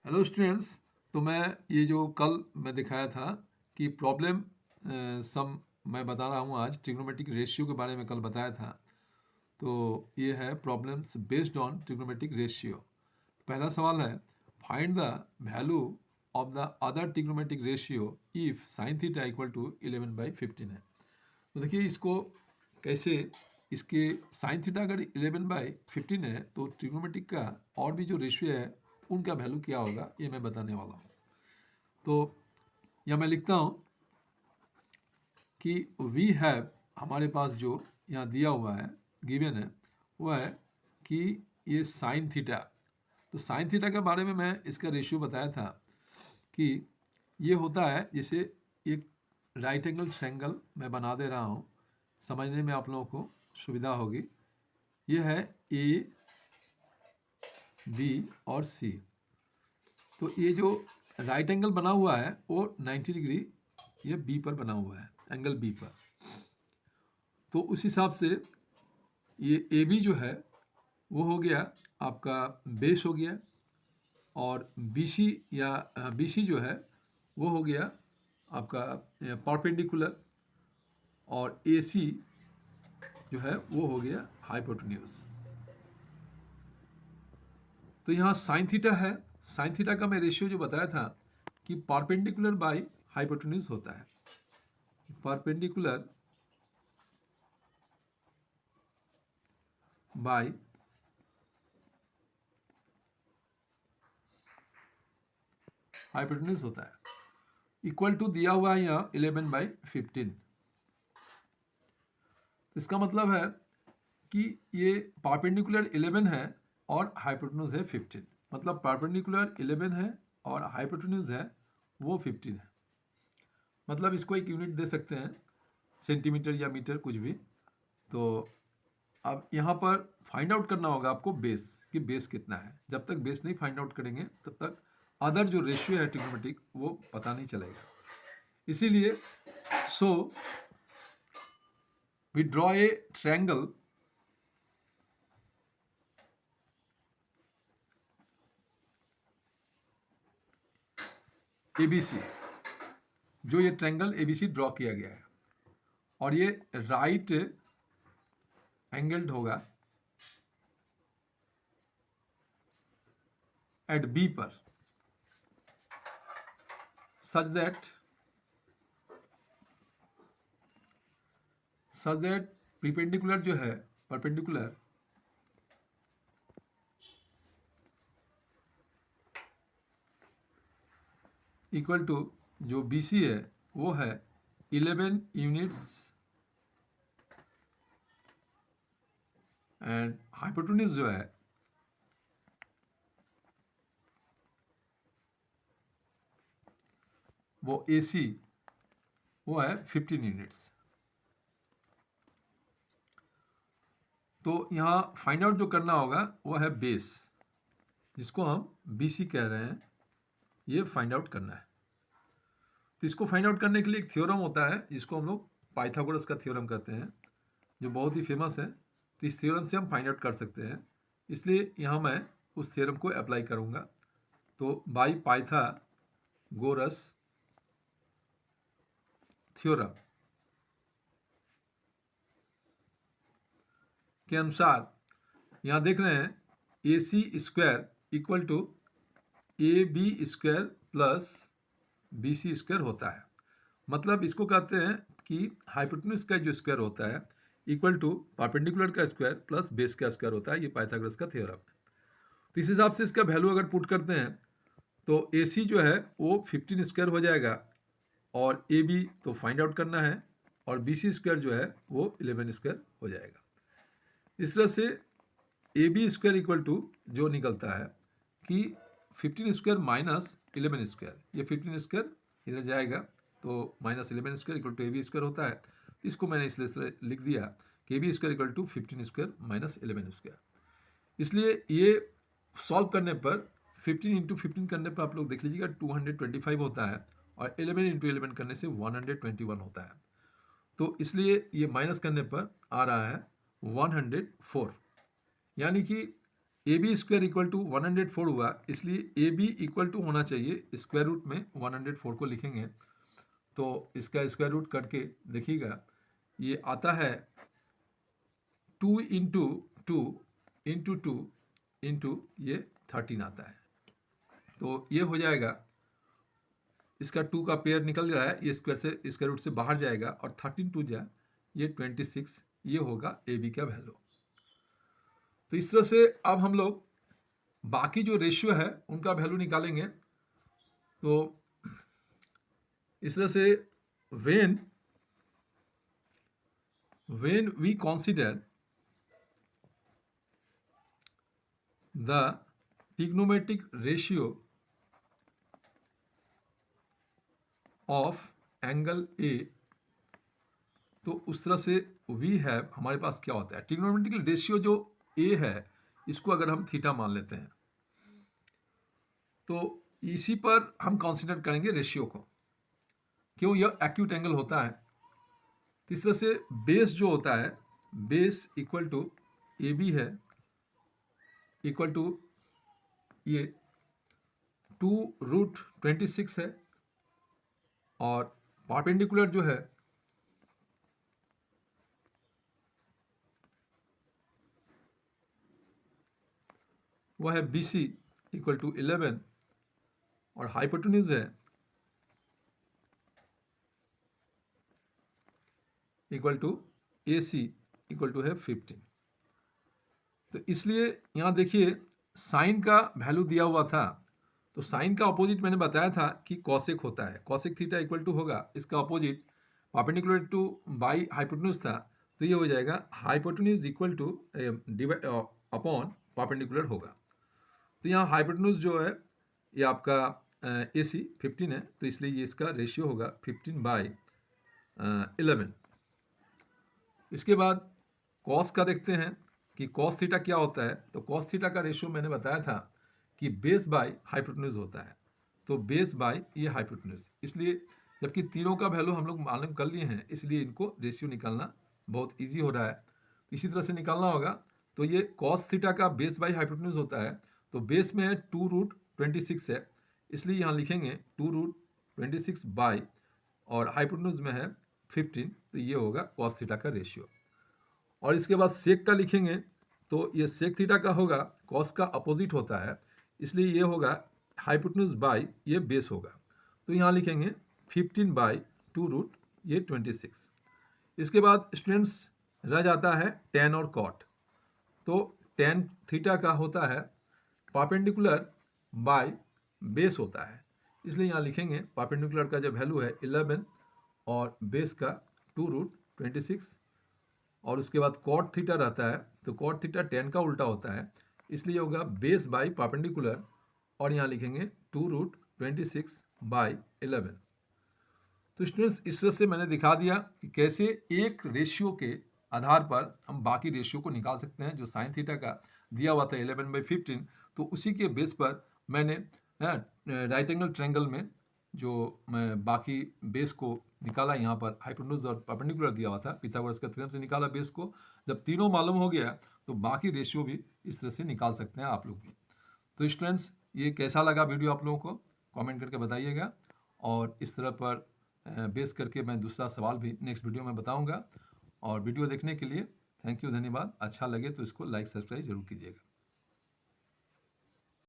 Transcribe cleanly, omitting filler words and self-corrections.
Hello students. तो मैं ये जो कल मैं दिखाया था कि प्रॉब्लम सम मैं बता रहा हूँ आज ट्रिग्नोमेट्रिक रेशियो के बारे में कल बताया था। तो ये है problems based on trigonometric ratio. पहला सवाल है find the value of the other trigonometric ratio if sine theta equal to 11/15 है। तो देखिए इसको कैसे, इसके साइन थीटा अगर 11/15 है तो ट्रिग्नोमेट्रिक का और भी जो रेशियो है उनका वैल्यू क्या होगा ये मैं बताने वाला हूँ। तो यहाँ मैं लिखता हूँ कि वी हैव, हमारे पास जो यहाँ दिया हुआ है गिवन है वो है कि ये साइन थीटा। तो साइन थीटा के बारे में मैं इसका रेशियो बताया था कि ये होता है जैसे एक राइट एंगल ट्रायंगल मैं बना दे रहा हूँ, समझने में आप लोगों को सुविधा होगी। ये है ए बी और सी। तो ये जो राइट एंगल बना हुआ है वो 90 डिग्री ये बी पर बना हुआ है, एंगल बी पर। तो उस हिसाब से ये ए बी जो है वो हो गया आपका बेस हो गया, और बी सी या बी सी जो है वो हो गया आपका परपेंडिकुलर, और ए सी जो है वो हो गया हाइपोटेन्यूज। तो यहाँ साइन थीटा है, साइन थीटा का मैं रेशियो जो बताया था कि परपेंडिकुलर बाय हाइपोटेन्यूज होता है। परपेंडिकुलर बाय हाइपोटेन्यूज होता है। इक्वल टू दिया हुआ है यहाँ 11/15। इसका मतलब है कि ये परपेंडिकुलर 11 है और हाइपोटेन्यूज है 15। मतलब परपेंडिकुलर 11 है और हाइपोटेन्यूज है वो 15 है। मतलब इसको एक यूनिट दे सकते हैं, सेंटीमीटर या मीटर कुछ भी। तो अब यहाँ पर फाइंड आउट करना होगा आपको बेस, कि बेस कितना है। जब तक बेस नहीं फाइंड आउट करेंगे तब तक अदर जो रेशियो है ट्रिग्नोमेट्रिक वो पता नहीं चलेगा। इसीलिए so we draw a triangle ABC. जो ये ट्रायंगल एबीसी ड्रॉ किया गया है और ये राइट एंगल्ड होगा एट बी पर, सच दैट परपेंडिकुलर जो है, परपेंडिकुलर इक्वल टू जो बी सी है वो है 11 यूनिट्स एंड हाइपोटेन्यूज जो है वो ए सी वो है 15 यूनिट्स। तो यहाँ फाइंड आउट जो करना होगा वो है बेस, जिसको हम बी सी कह रहे हैं, ये फाइंड आउट करना है। तो इसको फाइंड आउट करने के लिए एक थ्योरम होता है जिसको हम लोग पाइथागोरस का थ्योरम कहते हैं, जो बहुत ही फेमस है। तो इस थ्योरम से हम फाइंड आउट कर सकते हैं, इसलिए यहाँ मैं उस थ्योरम को अप्लाई करूँगा। तो बाई पाइथागोरस थ्योरम के अनुसार यहाँ देख रहे हैं A C square equal to A B square plus B C square होता है। मतलब इसको कहते हैं कि हाइपोटेन्यूज का जो स्क्वायर होता है इक्वल टू परपेंडिकुलर का स्क्वायर प्लस बेस का स्क्वायर होता है। ये पाइथागोरस का थ्योरम है। तो इस हिसाब से इसका वैल्यू अगर पुट करते हैं तो ए सी जो है वो 15 स्क्वायर हो जाएगा, और ए बी तो फाइंड आउट करना है, और बी सी स्क्वायर जो है वो 11 स्क्वायर हो जाएगा। इस तरह से A B square equal to जो निकलता है कि 15 स्क्वायर माइनस 11 स्क्वायर, ये 15 स्क्वायर इधर जाएगा तो minus 11 square equal to A B square होता है। तो इसको मैंने इसलिए इस तरह लिख दिया कि A B square equal to 15 square minus 11 square. इसलिए ये सॉल्व करने पर 15 इंटू 15 करने पर आप लोग देख लीजिएगा 225 होता है, और 11 इंटू 11 करने से 121 होता है। तो इसलिए ये माइनस करने पर आ रहा है 104। यानी कि A B square equal to 104 हुआ, इसलिए ए बी इक्वल टू होना चाहिए स्क्वायर रूट में 104 को लिखेंगे। तो इसका स्क्वायर रूट करके देखिएगा, ये आता है 2 इंटू 2 इंटू 2 इंटू ये 13 आता है। तो ये हो जाएगा, इसका 2 का पेयर निकल रहा है, ये स्क्वायर रूट से बाहर जाएगा और 13 2 जाए ये 26, ये होगा ए बी का वैल्यू। तो इस तरह से अब हम लोग बाकी जो रेशियो है उनका वैल्यू निकालेंगे। तो इस तरह से when we consider the trigonometric ratio of angle A, तो उस तरह से वी हैव हमारे पास क्या होता है, ट्रिग्नोमेट्रिकल रेशियो जो ए है इसको अगर हम थीटा मान लेते हैं तो इसी पर हम कंसीडर करेंगे रेशियो को, क्यों, यह एक्यूट एंगल होता है। तो इस तरह से बेस जो होता है, base equal to A B है, इक्वल टू ये 2√26 है, और परपेंडिकुलर जो है वह है बी सी इक्वल टू 11, और हाइपोटेन्यूज है equal to A C equal to है 15। तो इसलिए यहाँ देखिए साइन का वैल्यू दिया हुआ था, तो साइन का अपोजिट मैंने बताया था कि कॉसेक होता है, कॉसेक थीटा इक्वल टू होगा इसका opposite perpendicular two by hypotenuse था, तो ये हो जाएगा hypotenuse equal two upon perpendicular होगा। तो यहाँ हाइपोटेन्यूज जो है ये आपका ए सी 15 है, तो इसलिए ये इसका रेशियो होगा 15/11। इसके बाद कॉस का देखते हैं कि कॉस थीटा क्या होता है। तो कॉस थीटा का रेशियो मैंने बताया था कि बेस बाय हाइपोटेन्यूज होता है, तो बेस बाय ये हाइपोटेन्यूज, इसलिए जबकि तीनों का वैल्यू हम लोग मालूम कर लिए हैं, इसलिए इनको रेशियो निकालना बहुत इजी हो रहा है। इसी तरह से निकालना होगा। तो ये कॉस थीटा का बेस बाय हाइपोटेन्यूज होता है, तो बेस में है 2√26 है, इसलिए यहाँ लिखेंगे 2√26 बाय, और हाइपोटेन्यूज में है 15, तो ये होगा कॉस थीटा का रेशियो। और इसके बाद सेक का लिखेंगे, तो ये सेक थीटा का होगा, कॉस का अपोजिट होता है, इसलिए ये होगा हाइपोटेन्यूज बाय ये बेस होगा, तो यहाँ लिखेंगे 15/2√26। इसके बाद स्टूडेंट्स रह जाता है टेन और कॉट। तो टेन थीटा का होता है परपेंडिकुलर बाय बेस होता है, इसलिए यहाँ लिखेंगे परपेंडिकुलर का जो वैल्यू है 11 और बेस का 2√26, और उसके बाद कॉट थीटा रहता है, तो कॉट थीटा टेन का उल्टा होता है, इसलिए होगा बेस बाय परपेंडिकुलर, और यहाँ लिखेंगे 2√26/11। तो स्टूडेंट्स इस तरह से मैंने दिखा दिया कि कैसे एक रेशियो के आधार पर हम बाकी रेशियो को निकाल सकते हैं। जो साइन थीटा का दिया हुआ था 11/15, तो उसी के बेस पर मैंने राइट एंगल ट्रायंगल में जो मैं बाकी बेस को निकाला, यहाँ पर हाइपोटेन्यूज और परपेंडिकुलर दिया हुआ था, पिथागोरस का थ्योरम से निकाला बेस को। जब तीनों मालूम हो गया तो बाकी रेशियो भी इस तरह से निकाल सकते हैं आप लोग भी। तो स्टूडेंट्स ये कैसा लगा वीडियो आप लोगों को कमेंट करके बताइएगा, और इस तरह पर बेस करके मैं दूसरा सवाल भी नेक्स्ट वीडियो में बताऊंगा। और वीडियो देखने के लिए थैंक यू, धन्यवाद। अच्छा लगे तो इसको लाइक सब्सक्राइब जरूर कीजिएगा।